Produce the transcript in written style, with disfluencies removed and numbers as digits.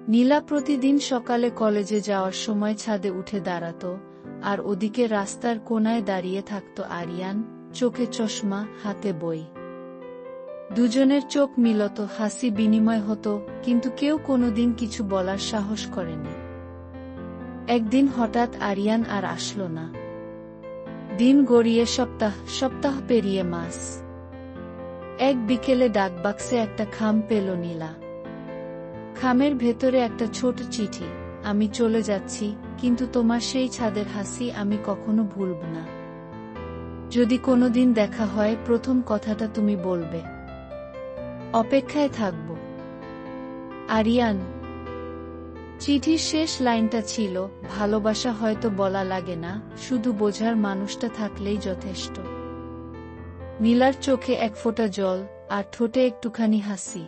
নীলা প্রতিদিন সকালে কলেজে যাওয়ার সময় ছাদে উঠে দাঁড়াত, আর ওদিকে রাস্তার কোনায় দাঁড়িয়ে থাকত আরিয়ান, চোখে চশমা, হাতে বই। দুজনের চোখ মিলত, হাসি বিনিময় হতো, কিন্তু কেউ কোনোদিন কিছু বলার সাহস করেনি। একদিন হঠাৎ আরিয়ান আর আসলো না। দিন গড়িয়ে সপ্তাহ, সপ্তাহ পেরিয়ে মাস। এক বিকেলে ডাকবাক্সে একটা খাম পেল নীলা। খামের ভেতরে একটা ছোট চিঠি। আমি চলে যাচ্ছি, কিন্তু তোমার সেই ছাদের হাসি আমি কখনো ভুলব না। যদি কোনোদিন দেখা হয়, প্রথম কথাটা তুমি বলবে, অপেক্ষায় থাকব, আরিয়ান। চিঠির শেষ লাইনটা ছিল, ভালোবাসা হয়তো বলা লাগে না, শুধু বোঝার মানুষটা থাকলেই যথেষ্ট। নীলার চোখে এক ফোঁটা জল, আর ঠোঁটে একটুখানি হাসি।